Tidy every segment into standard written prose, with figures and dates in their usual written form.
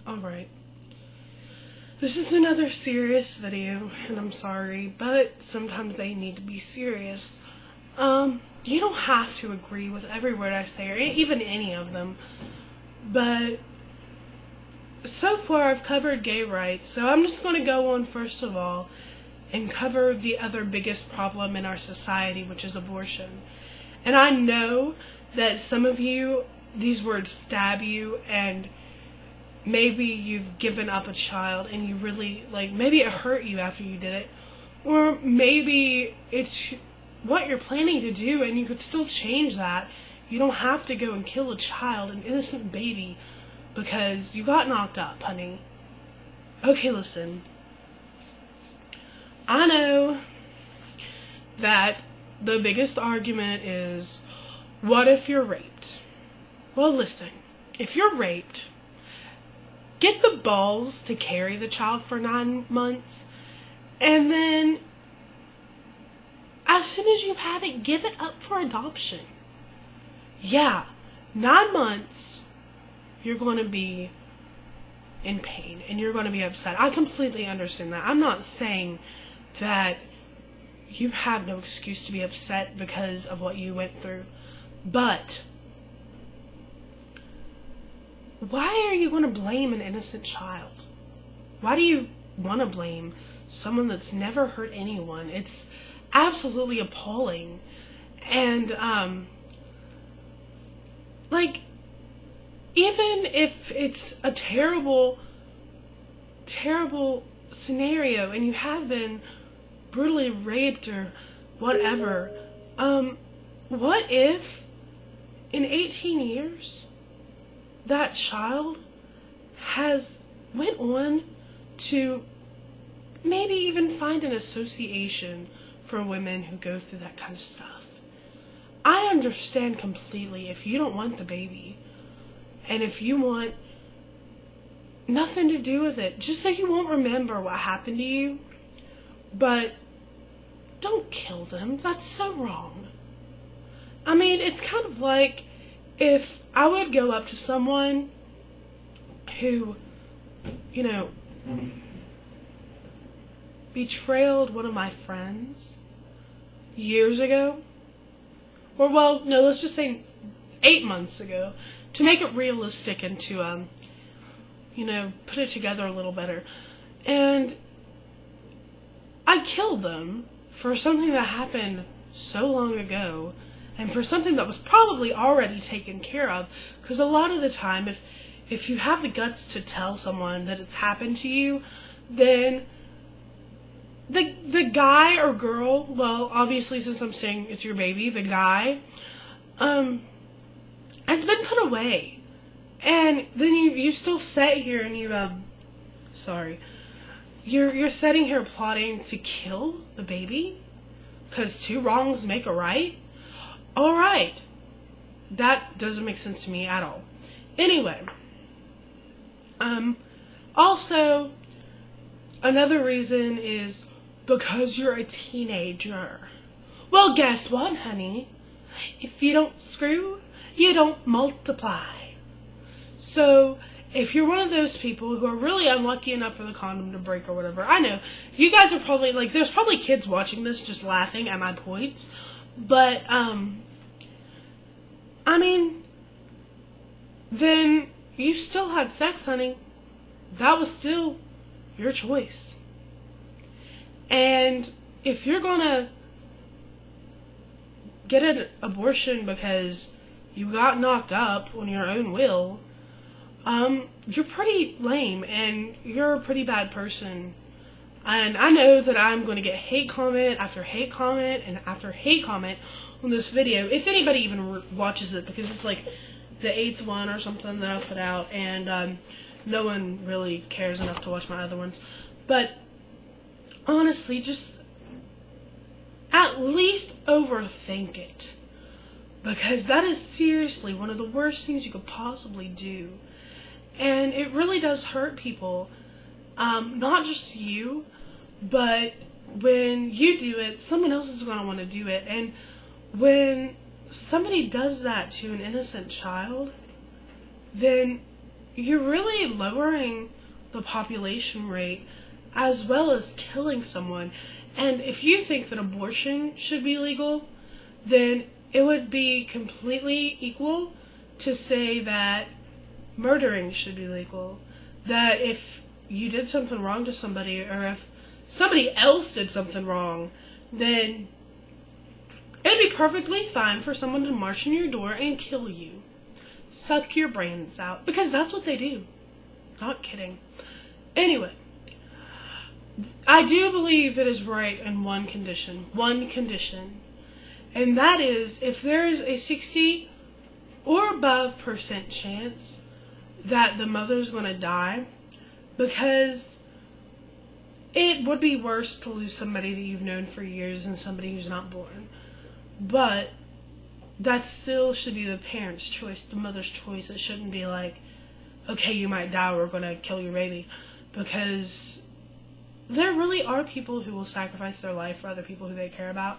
Alright. This is another serious video, and I'm sorry, but sometimes they need to be serious. You don't have to agree with every word I say, or even any of them, but so far I've covered gay rights, so I'm just going to go on first of all and cover the other biggest problem in our society, which is abortion. And I know that some of you, these words stab you, and maybe you've given up a child and you really, maybe it hurt you after you did it, or maybe it's what you're planning to do and you could still change that. You don't have to go and kill a child, an innocent baby, because you got knocked up, honey. Okay, listen. I know that the biggest argument is, what if you're raped? Well, listen, if you're raped, get the balls to carry the child for 9 months, and then as soon as you've had it, give it up for adoption. Yeah, 9 months, you're going to be in pain, and you're going to be upset. I completely understand that. I'm not saying that you have no excuse to be upset because of what you went through, but why are you going to blame an innocent child? Why do you want to blame someone that's never hurt anyone? It's absolutely appalling. And, even if it's a terrible, terrible scenario and you have been brutally raped or whatever, what if in 18 years that child went on to maybe even find an association for women who go through that kind of stuff? I understand completely if you don't want the baby, and if you want nothing to do with it, just so you won't remember what happened to you, but don't kill them. That's so wrong. I mean, it's kind of like if I would go up to someone who, betrayed one of my friends years ago, or let's just say 8 months ago, to make it realistic and to, put it together a little better. And I killed them for something that happened so long ago, and for something that was probably already taken care of, because a lot of the time, if you have the guts to tell someone that it's happened to you, then the guy or girl, well, obviously since I'm saying it's your baby, the guy, has been put away. And then you still sit here and you're sitting here plotting to kill the baby because 2 wrongs make a right? Alright. That doesn't make sense to me at all. Anyway. Also, another reason is because you're a teenager. Well, guess what, honey? If you don't screw, you don't multiply. So, if you're one of those people who are really unlucky enough for the condom to break or whatever, I know, you guys are probably, there's probably kids watching this just laughing at my points, but, then you still had sex, honey. That was still your choice. And if you're gonna get an abortion because you got knocked up on your own will, you're pretty lame and you're a pretty bad person. And I know that I'm going to get hate comment after hate comment and after hate comment on this video, if anybody even watches it, because it's the 8th one or something that I put out, and no one really cares enough to watch my other ones. But honestly, just at least overthink it, because that is seriously one of the worst things you could possibly do. And it really does hurt people, not just you, but when you do it, someone else is going to want to do it. And when somebody does that to an innocent child, then you're really lowering the population rate as well as killing someone. And if you think that abortion should be legal, then it would be completely equal to say that murdering should be legal. That if you did something wrong to somebody, or if somebody else did something wrong, then it'd be perfectly fine for someone to march in your door and kill you. Suck your brains out. Because that's what they do. Not kidding. Anyway, I do believe it is right in one condition. One condition. And that is if there's a 60 or above % chance that the mother's going to die, because it would be worse to lose somebody that you've known for years than somebody who's not born. But that still should be the parent's choice, the mother's choice. It shouldn't be like, okay, you might die, we're going to kill your baby. Because there really are people who will sacrifice their life for other people who they care about.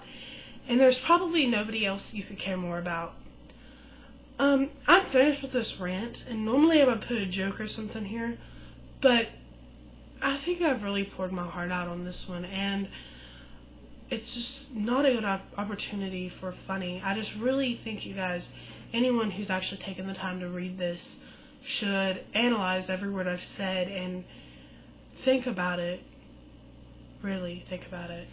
And there's probably nobody else you could care more about. I'm finished with this rant, and normally I would put a joke or something here, but I think I've really poured my heart out on this one, and it's just not a good opportunity for funny. I just really think you guys, anyone who's actually taken the time to read this, should analyze every word I've said and think about it. Really think about it.